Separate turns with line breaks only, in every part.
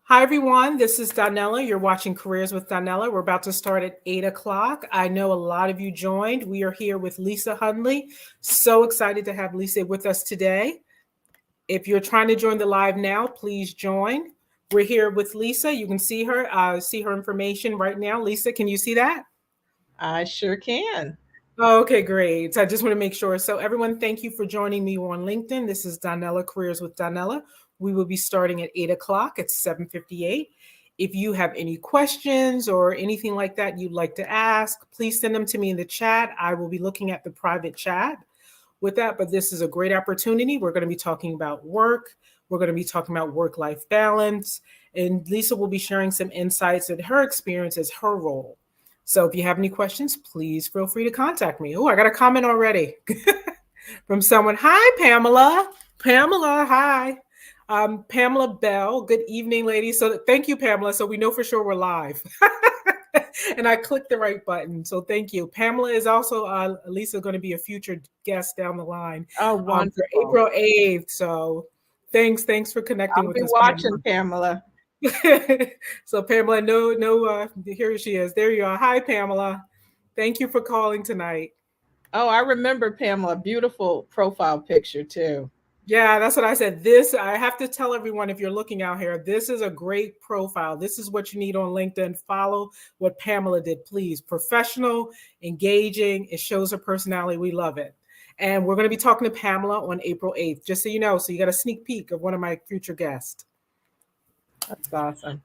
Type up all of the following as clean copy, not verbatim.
Hi, everyone. This is Donnella. You're watching Careers with Donnella. We're about to start at 8 o'clock. I know a lot of you joined. We are here with Lissah Hundley. So excited to have Lissah with us today. If you're trying to join the live now, please join. We're here with Lissah. You can see her information right now. Lissah, can you see that?
I sure can.
Okay, great. So I just want to make sure. So, everyone, thank you for joining me on LinkedIn. This is Donnella Careers with Donnella. We will be starting at 8 o'clock at 7:58. If you have any questions or anything like that you'd like to ask, please send them to me in the chat. I will be looking at the private chat with that. But this is a great opportunity. We're going to be talking about work. We're going to be talking about work-life balance. And Lissah will be sharing some insights and her experience as her role. So if you have any questions, please feel free to contact me. Oh, I got a comment already from someone. Hi, Pamela. Pamela, hi. Pamela Bell. Good evening, ladies. So thank you, Pamela. So we know for sure we're live. And I clicked the right button. So thank you. Pamela is also, Lissah, going to be a future guest down the line
Oh,
for
wonderful.
April 8th. So thanks for connecting
I'll
with
be
us,
watching,
Pamela.
Pamela.
So Pamela, no, here she is. There you are. Hi, Pamela. Thank you for calling tonight.
Oh, I remember Pamela. Beautiful profile picture, too.
Yeah, that's what I said. I have to tell everyone if you're looking out here, this is a great profile. This is what you need on LinkedIn. Follow what Pamela did, please. Professional, engaging. It shows her personality. We love it. And we're going to be talking to Pamela on April 8th, just so you know. So you got a sneak peek of one of my future guests.
That's awesome.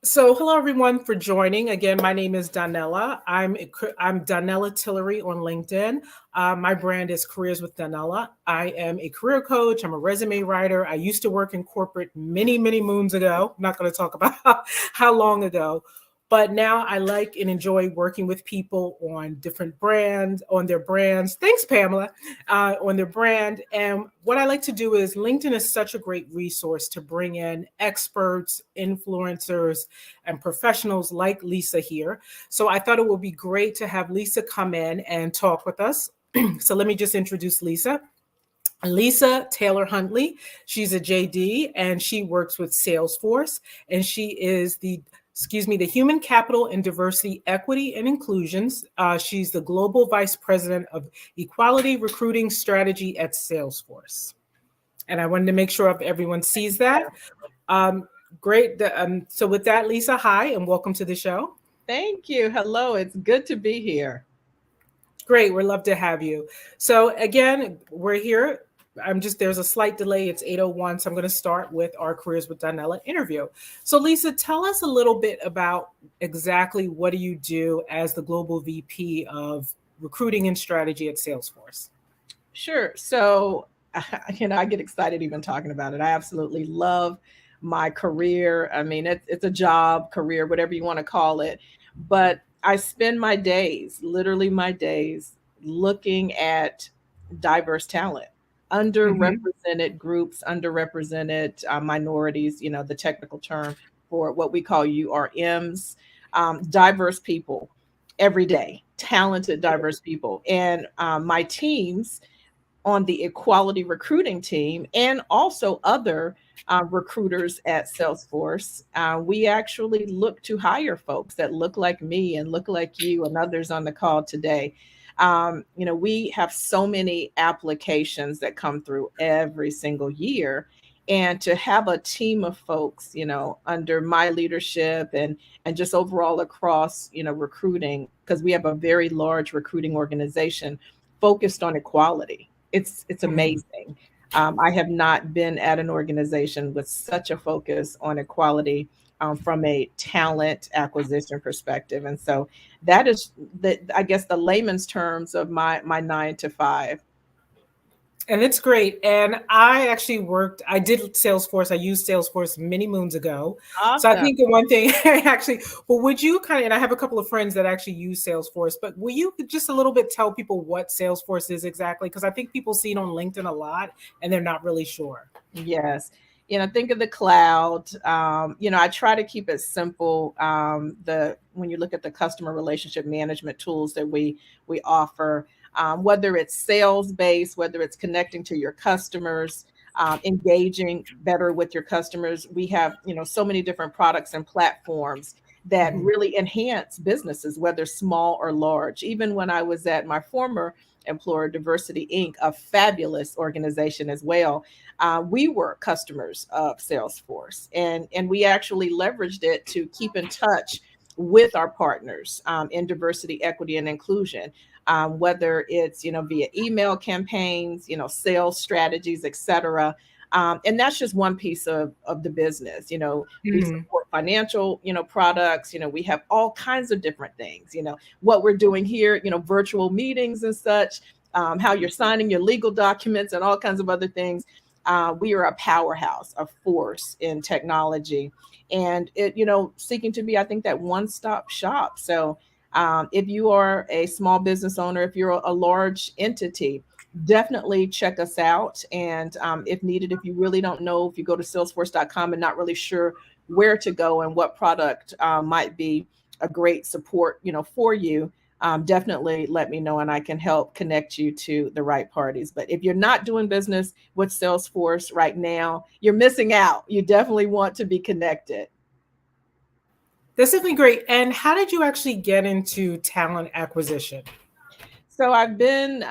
So, hello everyone for joining. Again, my name is Donnella. I'm Donnella Tillery on LinkedIn. My brand is Careers with Donnella. I am a career coach. I'm a resume writer. I used to work in corporate many moons ago. I'm not going to talk about how long ago, but now I like and enjoy working with people on different brands, on their brands. Thanks, Pamela, on their brand. And what I like to do is LinkedIn is such a great resource to bring in experts, influencers, and professionals like Lissah here. So I thought it would be great to have Lissah come in and talk with us. So let me just introduce Lissah. Lissah Taylor Hundley. She's a JD and she works with Salesforce, and she is the Human Capital and Diversity, Equity and Inclusions. She's the Global Vice President of Equality Recruiting Strategy at Salesforce. And I wanted to make sure everyone sees that. Great. So with that, Lissah, hi, and welcome to the show.
Thank you. Hello. It's good to be here.
Great. We'd love to have you. So again, we're here. There's a slight delay. It's 8:01. So I'm going to start with our Careers with Donnella interview. So Lissah, tell us a little bit about exactly what do you do as the Global VP of Recruiting and Strategy at Salesforce?
Sure. So, I get excited even talking about it. I absolutely love my career. I mean, it's a job, career, whatever you want to call it. But I spend my days, literally my days, looking at diverse talent,
Mm-hmm.
underrepresented groups, underrepresented minorities, the technical term for what we call URMs, diverse people every day, talented, diverse people. And my teams on the equality recruiting team and also other recruiters at Salesforce, we actually look to hire folks that look like me and look like you and others on the call today. We have so many applications that come through every single year. And to have a team of folks, under my leadership and just overall across, recruiting, because we have a very large recruiting organization focused on equality. It's
Mm-hmm.
amazing. I have not been at an organization with such a focus on equality from a talent acquisition perspective, and so that is I guess the layman's terms of my 9 to 5.
And it's great. And I did Salesforce. I used Salesforce many moons ago. So I
Awesome.
think the one thing actually, well, would you and I have a couple of friends that actually use Salesforce, but will you just a little bit tell people what Salesforce is exactly? Because I think people see it on LinkedIn a lot and they're not really sure.
Yes. Think of the cloud. I try to keep it simple. The When you look at the customer relationship management tools that we offer, whether it's sales based, whether it's connecting to your customers, engaging better with your customers. We have, so many different products and platforms that really enhance businesses, whether small or large. Even when I was at my former employer, Diversity Inc., a fabulous organization as well, we were customers of Salesforce, and we actually leveraged it to keep in touch with our partners in diversity, equity, and inclusion. Whether it's via email campaigns, sales strategies, etc. And that's just one piece of the business. We support financial products. We have all kinds of different things. What we're doing here, virtual meetings and such, how you're signing your legal documents and all kinds of other things. We are a powerhouse, a force in technology, and seeking to be, I think, that one-stop shop. So if you are a small business owner, if you're a large entity, definitely check us out. And if needed, if you really don't know, if you go to salesforce.com and not really sure where to go and what product might be a great support, for you, definitely let me know and I can help connect you to the right parties. But if you're not doing business with Salesforce right now, you're missing out. You definitely want to be connected.
That's definitely great. And how did you actually get into talent acquisition?
So I've been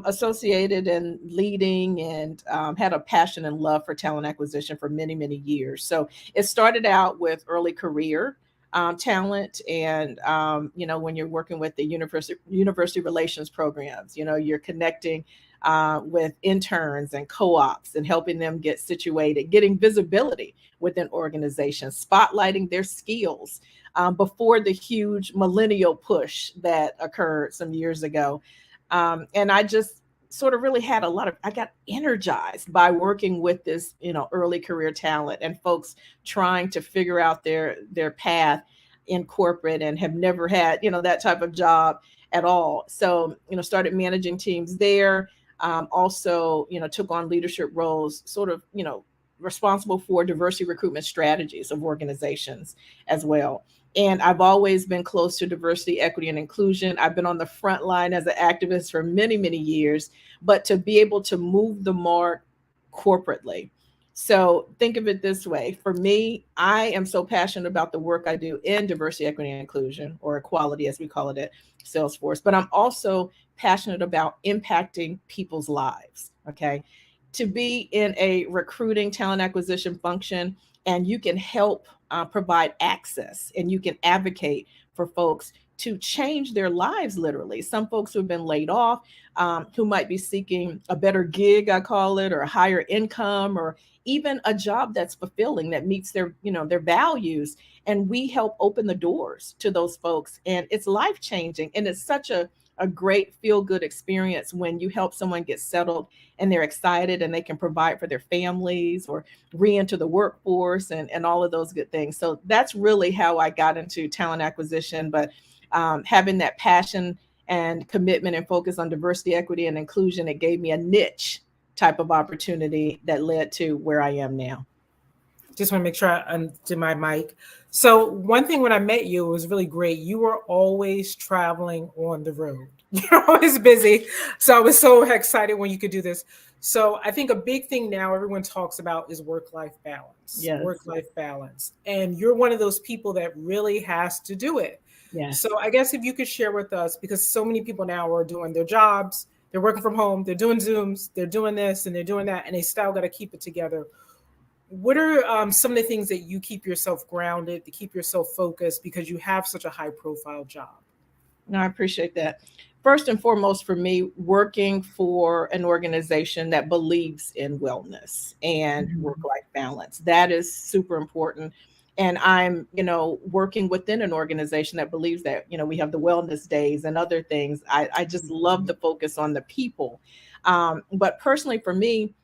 associated and leading and had a passion and love for talent acquisition for many, many years. So it started out with early career talent. And, when you're working with the university relations programs, you're connecting with interns and co-ops and helping them get situated, getting visibility within organizations, spotlighting their skills before the huge millennial push that occurred some years ago. And I just sort of really had I got energized by working with this, early career talent and folks trying to figure out their path in corporate and have never had, that type of job at all. So, started managing teams there. Also, took on leadership roles, sort of, responsible for diversity recruitment strategies of organizations as well. And I've always been close to diversity, equity, and inclusion. I've been on the front line as an activist for many, many years, but to be able to move the mark corporately. So think of it this way. For me, I am so passionate about the work I do in diversity, equity, and inclusion, or equality, as we call it at Salesforce. But I'm also passionate about impacting people's lives. Okay. To be in a recruiting talent acquisition function, and you can help provide access and you can advocate for folks to change their lives, literally. Some folks who have been laid off, who might be seeking a better gig, I call it, or a higher income, or even a job that's fulfilling, that meets their values. And we help open the doors to those folks. And it's life-changing. And it's such a great feel-good experience when you help someone get settled and they're excited and they can provide for their families or re-enter the workforce and all of those good things. So that's really how I got into talent acquisition. But having that passion and commitment and focus on diversity, equity, and inclusion, it gave me a niche type of opportunity that led to where I am now.
Just want to make sure I undo my mic. So one thing when I met you, it was really great. You were always traveling on the road. You're always busy. So I was so excited when you could do this. So I think a big thing now everyone talks about is work-life balance.
Yes.
Work-life balance. And you're one of those people that really has to do it.
Yes.
So I guess if you could share with us, because so many people now are doing their jobs, they're working from home, they're doing Zooms, they're doing this and they're doing that, and they still got to keep it together. What are some of the things that you keep yourself grounded, to keep yourself focused, because you have such a high profile job?
No, I appreciate that. First and foremost, for me, working for an organization that believes in wellness and work-life balance, that is super important. And I'm, working within an organization that believes that, we have the wellness days and other things. I just love the focus on the people. But personally, for me,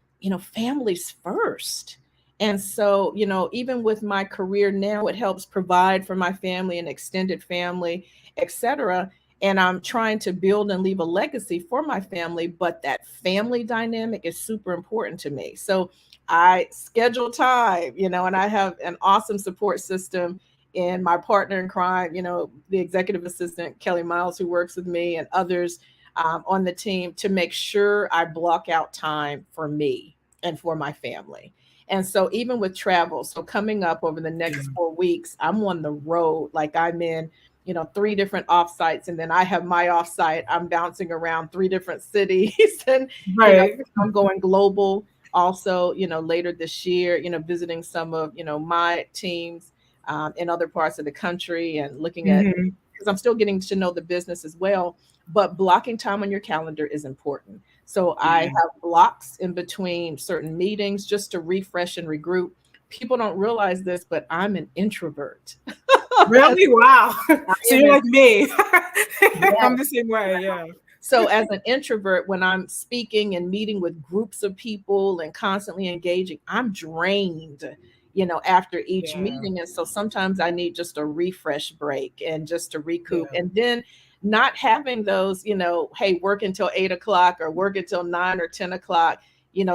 families first. And so, even with my career now, it helps provide for my family and extended family, et cetera. And I'm trying to build and leave a legacy for my family, but that family dynamic is super important to me. So I schedule time, and I have an awesome support system in my partner in crime, the executive assistant, Kelly Miles, who works with me, and others on the team, to make sure I block out time for me and for my family. And so even with travel, so coming up over the next 4 weeks, I'm on the road. Like I'm in, 3 different offsites, and then I have my offsite. I'm bouncing around 3 different cities and,
Right.
I'm going global also, later this year, visiting some of, my teams in other parts of the country and looking at, because I'm still getting to know the business as well. But blocking time on your calendar is important. So I have blocks in between certain meetings just to refresh and regroup. People don't realize this, but I'm an introvert.
Really? Wow. So you're like me.
Yes.
I'm the same way. Yeah.
So as an introvert, when I'm speaking and meeting with groups of people and constantly engaging, I'm drained, after each meeting. And so sometimes I need just a refresh break and just to recoup. And then not having those, hey, work until 8 o'clock or work until 9 or 10 o'clock,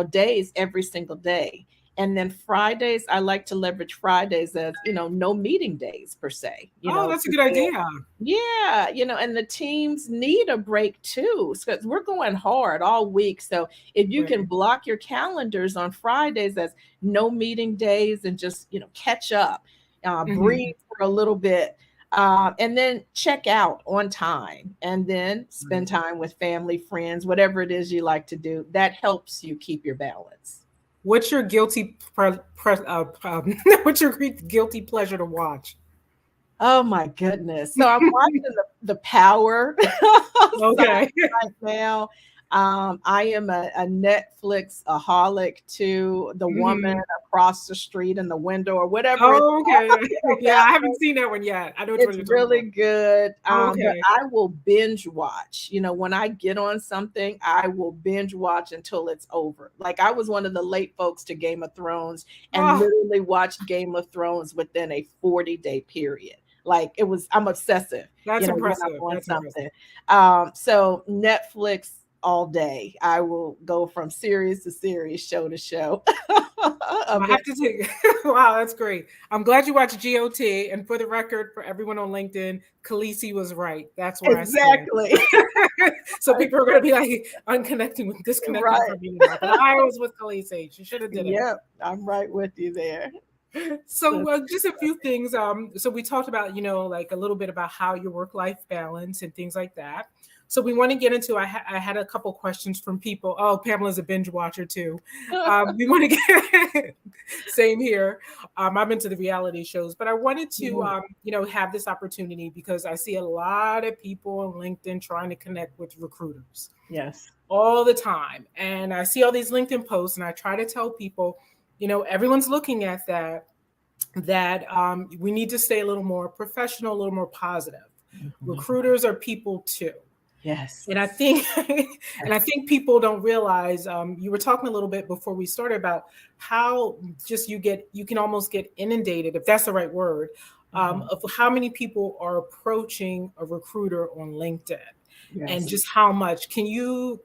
days every single day. And then Fridays, I like to leverage Fridays as, no meeting days per se.
That's a good idea.
Yeah, and the teams need a break too, because we're going hard all week. So if you can block your calendars on Fridays as no meeting days and just, catch up, breathe for a little bit, and then check out on time and then spend time with family, friends, whatever it is you like to do, that helps you keep your balance.
What's your guilty what's your guilty pleasure to watch?
Oh my goodness. So I'm watching the Power
Okay.
right now. I am a Netflix-aholic too. The woman across the street in the window or whatever.
Oh, okay. Yeah, I haven't seen that one yet. I know
it's really good.
Okay.
But I will binge watch. When I get on something, I will binge watch until it's over. Like I was one of the late folks to Game of Thrones and literally watched Game of Thrones within a 40-day period. Like I'm obsessive.
That's impressive.
On something. So Netflix all day. I will go from series to series, show to show.
I have to take. Wow, that's great. I'm glad you watched GOT. And for the record, for everyone on LinkedIn, Khaleesi was right. That's where
exactly.
I stand. So people are going to be like disconnecting from you. But I was with Khaleesi. She should have did it.
Yep, I'm right with you there.
So just a few things. So we talked about, like a little bit about how your work-life balance and things like that. So we want to get into, I had a couple questions from people. Oh, Pamela's a binge watcher too. We want to get, same here. I'm into the reality shows, but I wanted to, have this opportunity because I see a lot of people on LinkedIn trying to connect with recruiters.
Yes.
All the time. And I see all these LinkedIn posts and I try to tell people, everyone's looking at that we need to stay a little more professional, a little more positive. Recruiters are people too.
Yes.
And I think people don't realize, you were talking a little bit before we started about how just you can almost get inundated, if that's the right word, of how many people are approaching a recruiter on LinkedIn and just how much. Can you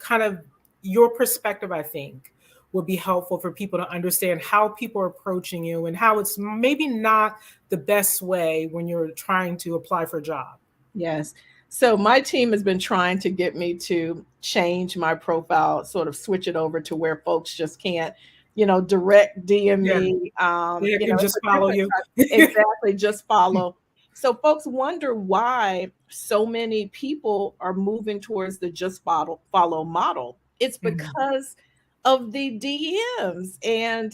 your perspective, I think, would be helpful for people to understand how people are approaching you and how it's maybe not the best way when you're trying to apply for a job.
Yes. So my team has been trying to get me to change my profile, sort of switch it over to where folks just can't, direct DM me.
They can just follow you.
Exactly, just follow. So folks wonder why so many people are moving towards the just follow model. It's because of the DMs and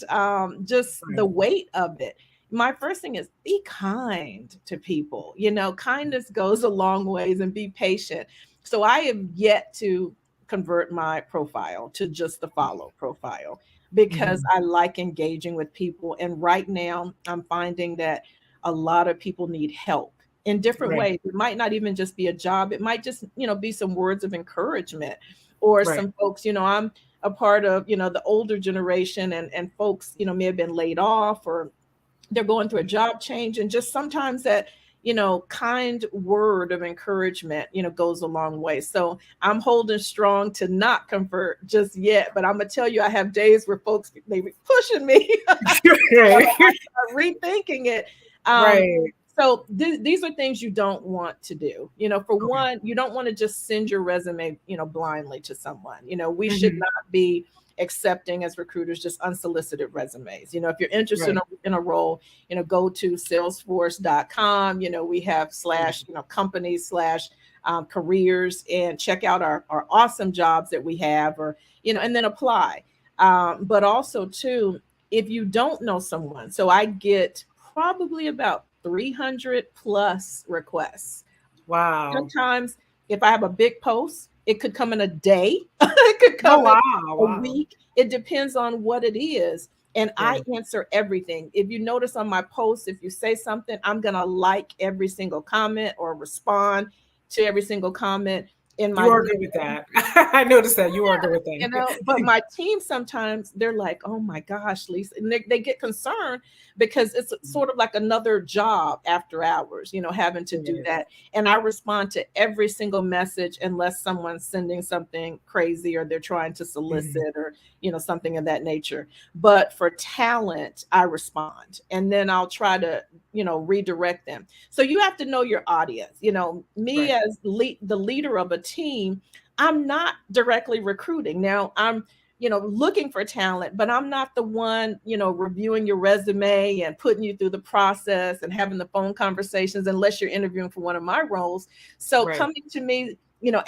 just the weight of it. My first thing is be kind to people. Kindness goes a long ways, and be patient. So I have yet to convert my profile to just the follow profile because I like engaging with people. And right now I'm finding that a lot of people need help in different ways. It might not even just be a job. It might just, be some words of encouragement or some folks, I'm a part of, the older generation and folks, may have been laid off or they're going through a job change. And just sometimes that, kind word of encouragement, goes a long way. So I'm holding strong to not convert just yet, but I'm going to tell you, I have days where folks may be pushing me, rethinking it. So these are things you don't want to do. For one, you don't want to just send your resume, blindly to someone. We should not be accepting as recruiters just unsolicited resumes. If you're interested
Right.
in a role, go to salesforce.com. We have slash, companies slash careers, and check out our awesome jobs that we have, or, and then apply. But also too, if you don't know someone, so I get probably about 300 plus requests.
Wow.
Sometimes if I have a big post, it could come in a day, it could
Oh,
come in
wow.
a
Wow.
week. It depends on what it is. And I answer everything. If you notice on my posts, if you say something, I'm going to like every single comment or respond to every single comment in my
You are good with that. I noticed that you are good with that.
but my team sometimes they're like, oh my gosh, Lisa, and they get concerned because it's sort of like another job after hours, having to do that. And I respond to every single message unless someone's sending something crazy or they're trying to solicit or, something of that nature. But for talent, I respond, and then I'll try to, redirect them. So you have to know your audience. Me as the leader of a team, I'm not directly recruiting. Now I'm, looking for talent, but I'm not the one, reviewing your resume and putting you through the process and having the phone conversations unless you're interviewing for one of my roles. So coming to me,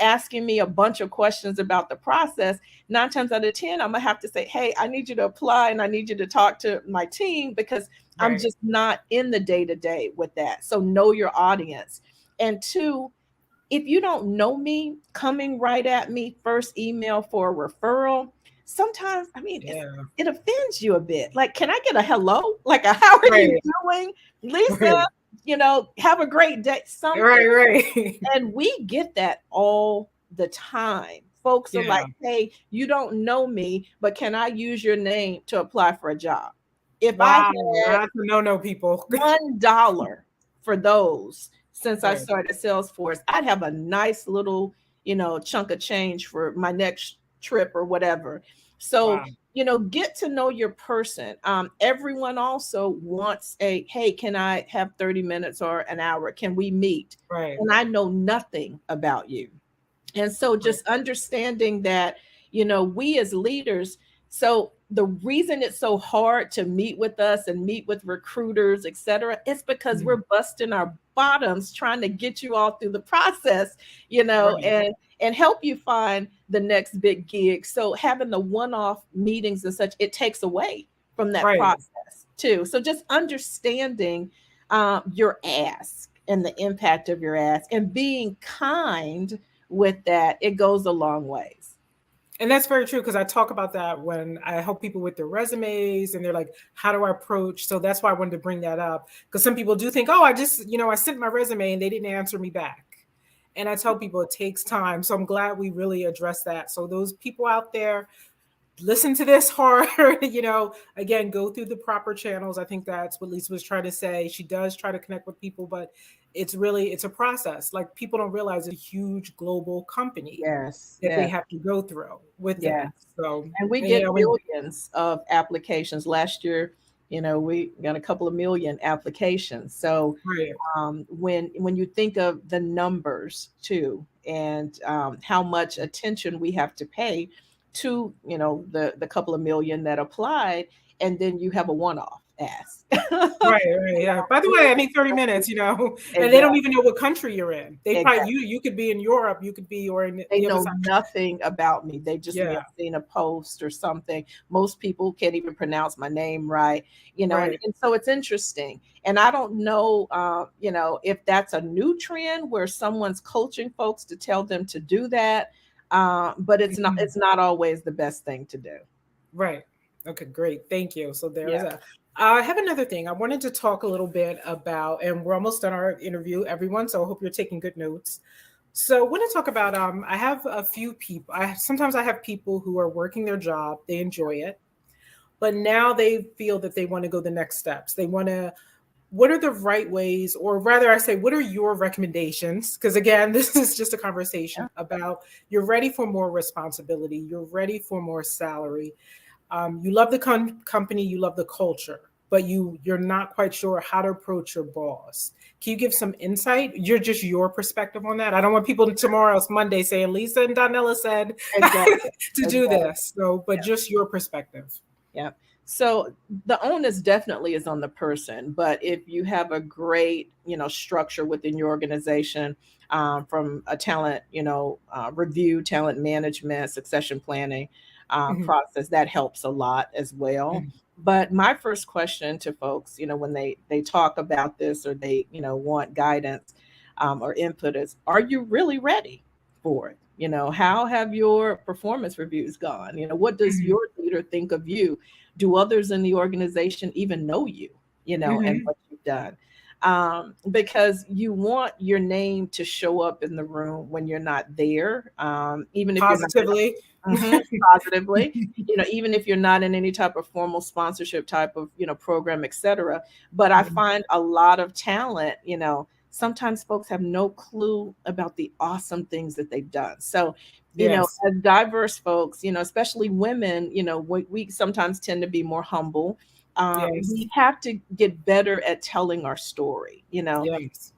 asking me a bunch of questions about the process, 9 times out of 10, I'm gonna have to say, hey, I need you to apply and I need you to talk to my team because I'm just not in the day-to-day with that. So know your audience. And 2, if you don't know me, coming right at me first email for a referral, sometimes, it offends you a bit. Like, can I get a hello? Like, how are you doing, Lisa? Have a great day. Something.
Right.
And we get that all the time. Folks are like, hey, you don't know me, but can I use your name to apply for a job? If I had
no people
$1 for those since I started Salesforce, I'd have a nice little, chunk of change for my next trip or whatever. So, get to know your person. Everyone also wants hey, can I have 30 minutes or an hour? Can we meet? And I know nothing about you. And so just understanding that, we as leaders, so the reason it's so hard to meet with us and meet with recruiters, et cetera, it's because we're busting our bottoms trying to get you all through the process, and help you find the next big gig. So having the one-off meetings and such, it takes away from that process too. So just understanding your ask and the impact of your ask and being kind with that, it goes a long ways.
And that's very true, because I talk about that when I help people with their resumes and they're like, how do I approach? So that's why I wanted to bring that up, because some people do think, oh, I just, I sent my resume and they didn't answer me back. And I tell people it takes time. So I'm glad we really addressed that. So those people out there, listen to this hard, again, go through the proper channels. I think that's what Lisa was trying to say. She does try to connect with people, but it's a process. Like, people don't realize it's a huge global company that they have to go through with that. So,
and we get millions of applications. Last year, we got a couple of million applications. So when you think of the numbers too, and how much attention we have to pay to, the couple of million that applied, and then you have a one-off ask.
Yeah. By the way, 30 minutes, and they don't even know what country you're in. They probably, you could be in Europe, you could be, or in
they know nothing about me. They just may have seen a post or something. Most people can't even pronounce my name right, and so it's interesting. And I don't know, if that's a new trend where someone's coaching folks to tell them to do that. But it's not always the best thing to do.
Right. Okay, great. Thank you. So there's that. I have another thing. I wanted to talk a little bit about, and we're almost done our interview, everyone. So I hope you're taking good notes. So I want to talk about, I have a few people. Sometimes I have people who are working their job. They enjoy it, but now they feel that they want to go the next steps. What are the right ways, or rather I say, what are your recommendations? Because again, this is just a conversation about, you're ready for more responsibility. You're ready for more salary. You love the company, you love the culture, but you're not quite sure how to approach your boss. Can you give some insight? Just your perspective on that. I don't want people tomorrow, it's Monday, saying Lissah and Donnella said
Exactly.
to do this. So, but just your perspective.
Yeah. So the onus definitely is on the person, but if you have a great, structure within your organization, from a talent, review, talent management, succession planning process, that helps a lot as well. But my first question to folks, when they talk about this, or they, want guidance or input, is, are you really ready for it? How have your performance reviews gone? What does your leader think of you? Do others in the organization even know you, and what you've done? Because you want your name to show up in the room when you're not there, even if
Positively.
you're not positively, even if you're not in any type of formal sponsorship type of, program, etc. But I find a lot of talent, sometimes folks have no clue about the awesome things that they've done. So,
Yes.
as diverse folks, especially women, we sometimes tend to be more humble.
Yes.
We have to get better at telling our story,
Yes.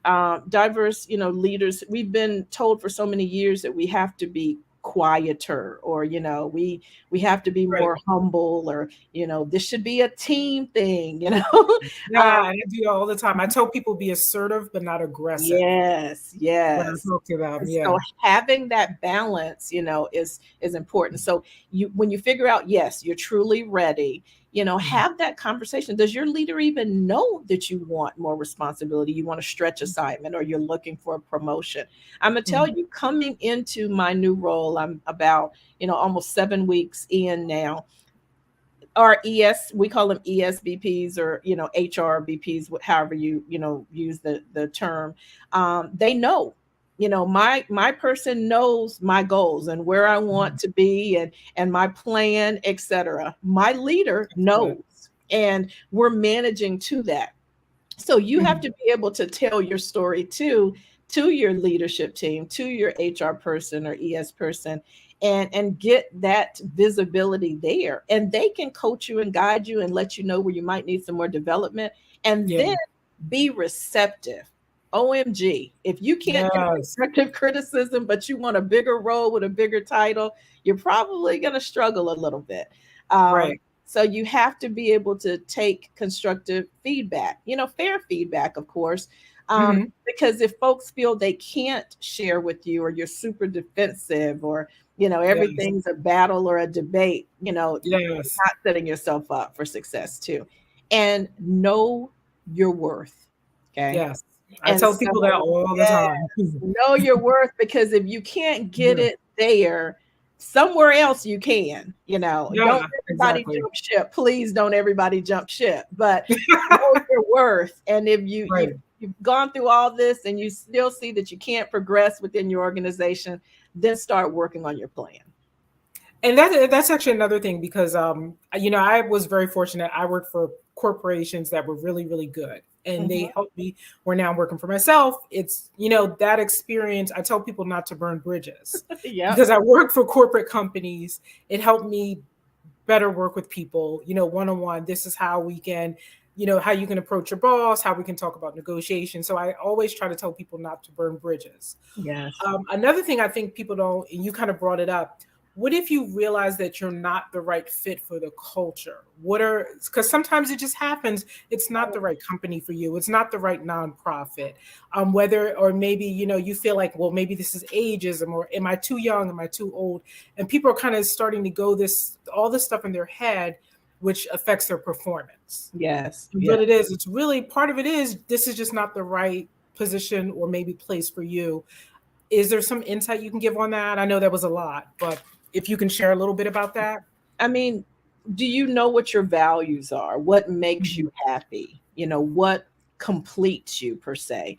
diverse, leaders. We've been told for so many years that we have to be quieter, or we have to be more humble, or this should be a team thing.
Yeah, I do all the time. I tell people be assertive but not aggressive.
Yes,
When I
yes.
talk to them,
So having that balance, is important. So when you figure out, yes, you're truly ready, have that conversation. Does your leader even know that you want more responsibility? You want a stretch assignment, or you're looking for a promotion? I'm gonna tell you, coming into my new role, I'm about, almost 7 weeks in now. Our we call them ESBPs, or HRBPs, however you use the term. They know, my person knows my goals and where I want to be, and my plan, etc. My leader knows, and we're managing to that. So you have to be able to tell your story to your leadership team, to your HR person or ES person, and get that visibility there. And they can coach you and guide you and let you know where you might need some more development. And then be receptive. OMG. If you can't get constructive criticism, but you want a bigger role with a bigger title, you're probably going to struggle a little bit. So you have to be able to take constructive feedback, fair feedback, of course, because if folks feel they can't share with you, or you're super defensive, or, everything's a battle or a debate, you're not setting yourself up for success too. And know your worth. Okay.
Yes. I tell people that all the time.
Know your worth, because if you can't get it there, somewhere else you can, don't everybody jump ship. Please don't everybody jump ship, but know your worth. And if you've gone through all this and you still see that you can't progress within your organization, then start working on your plan.
And that's actually another thing, because I was very fortunate. I worked for corporations that were really, really good, and they helped me. Where now I'm working for myself. It's, that experience. I tell people not to burn bridges, because I worked for corporate companies. It helped me better work with people, one-on-one. This is how we can, how you can approach your boss, how we can talk about negotiation. So I always try to tell people not to burn bridges.
Yes.
Another thing I think people don't, and you kind of brought it up, what if you realize that you're not the right fit for the culture? Because sometimes it just happens. It's not the right company for you. It's not the right nonprofit. Or maybe, you feel like, well, maybe this is ageism, or am I too young? Am I too old? And people are kind of starting to go all this stuff in their head, which affects their performance.
Yes.
But it is, it's really, part of it is, this is just not the right position or maybe place for you. Is there some insight you can give on that? I know that was a lot, but if you can share a little bit about that.
I mean, do you know what your values are? What makes you happy? What completes you, per se?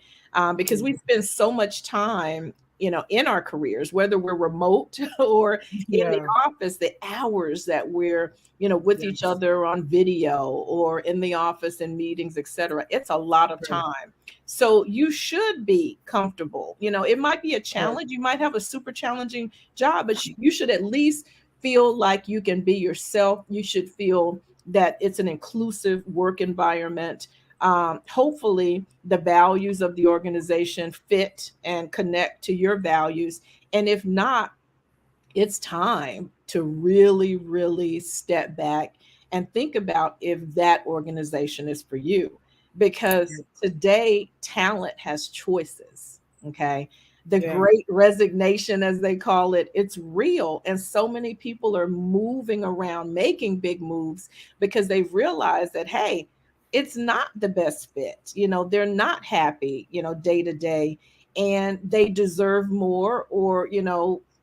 Because we spend so much time, in our careers, whether we're remote or in the office, the hours that we're, with each other on video, or in the office and meetings, etc. It's a lot of time. So you should be comfortable. It might be a challenge. You might have a super challenging job, but you should at least feel like you can be yourself. You should feel that it's an inclusive work environment. Hopefully, the values of the organization fit and connect to your values. And if not, it's time to really, really step back and think about if that organization is for you. Because today, talent has choices. Okay. The
Yeah.
great resignation, as they call it, it's real. And so many people are moving around, making big moves because they've realized that, hey, it's not the best fit. They're not happy, day to day, and they deserve more, or,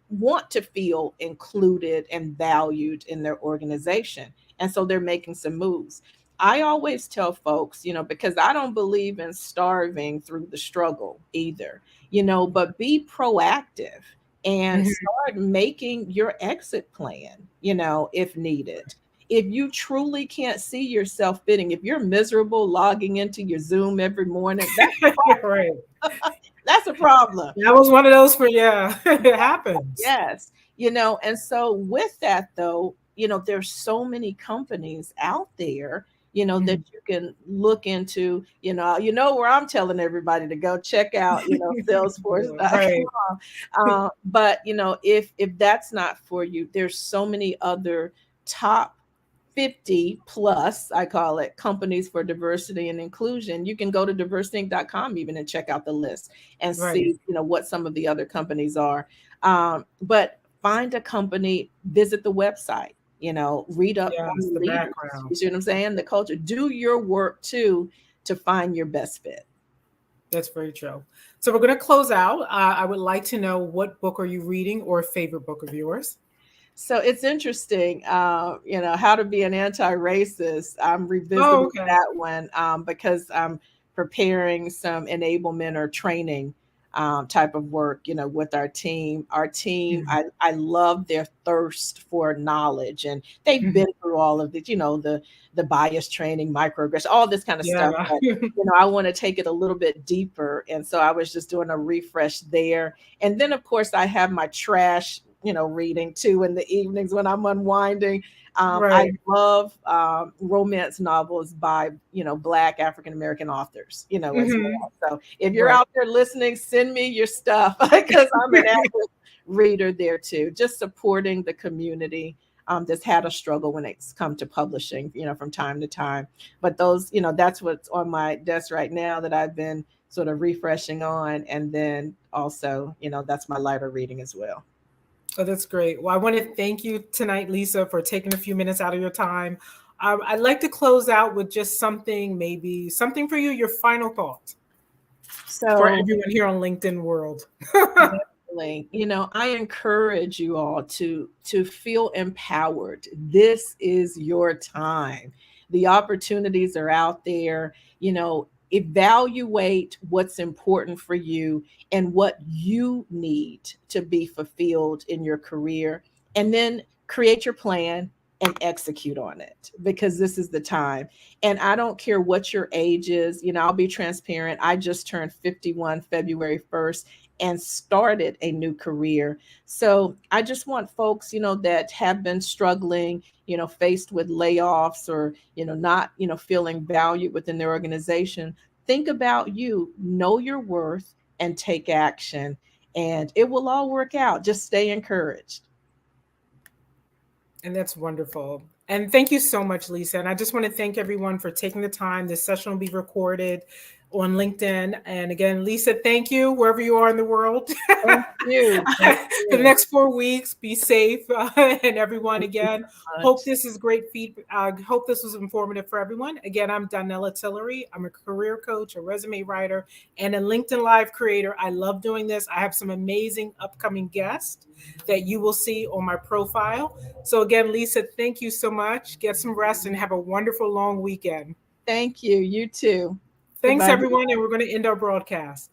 want to feel included and valued in their organization. And so they're making some moves. I always tell folks, because I don't believe in starving through the struggle either, but be proactive and
Mhm.
start making your exit plan, if needed. If you truly can't see yourself fitting, if you're miserable logging into your Zoom every morning,
Right.
that's a problem.
That was one of those for, yeah, it happens.
Yes. And so with that though, there's so many companies out there, that
Mhm.
you can look into, where I'm telling everybody to go check out,
Right.
Salesforce.com. But if that's not for you, there's so many other top 50 plus, I call it, companies for diversity and inclusion. You can go to diversity.com even and check out the list and
Right.
see, what some of the other companies are. But find a company, visit the website, read up on
Yes,
the
the
leaders.
background.
You see what I'm saying? The culture. Do your work too to find your best fit.
That's very true. So we're going to close out. I would like to know, what book are you reading, or a favorite book of yours?
So it's interesting, how to be an anti-racist. I'm
Oh,
revisiting
okay.
that one because I'm preparing some enablement or training type of work, with our team. Our team,
Mhm.
I love their thirst for knowledge, and they've
Mhm.
been through all of the, the bias training, microaggression, all this kind of stuff.
Yeah.
But I want to take it a little bit deeper, and so I was just doing a refresh there. And then, of course, I have my trash, reading too in the evenings when I'm unwinding. I
Right.
love romance novels by, Black African American authors, as
Hmm.
well. So if you're
Right.
out there listening, send me your stuff because I'm an avid reader there too, just supporting the community that's had a struggle when it's come to publishing, from time to time. But those, that's what's on my desk right now that I've been sort of refreshing on. And then also, that's my lighter reading as well.
Oh, that's great. Well, I want to thank you tonight, Lissah, for taking a few minutes out of your time. I'd like to close out with just something, maybe something for you, your final thoughts for
So
everyone here on LinkedIn World.
definitely, I encourage you all to feel empowered. This is your time. The opportunities are out there. Evaluate what's important for you and what you need to be fulfilled in your career, and then create your plan and execute on it, because this is the time. And I don't care what your age is. I'll be transparent. I just turned 51 February 1st and started a new career. So I just want folks, that have been struggling, faced with layoffs, or, not, feeling valued within their organization. Think about you, know your worth, and take action. And it will all work out. Just stay encouraged.
And that's wonderful. And thank you so much, Lissah. And I just want to thank everyone for taking the time. This session will be recorded on LinkedIn. And again, Lissah, thank you wherever you are in the world.
Thank you. Thank
For the
you.
next 4 weeks, be safe. And everyone,
Thank you
again,
so
hope
much.
this is great feedback. Hope this was informative for everyone. Again, I'm Donnella Tillery. I'm a career coach, a resume writer, and a LinkedIn Live creator. I love doing this. I have some amazing upcoming guests that you will see on my profile. So again, Lissah, thank you so much. Get some rest and have a wonderful long weekend.
Thank you. You too.
Thanks,
Goodbye.
everyone, and we're going to end our broadcast.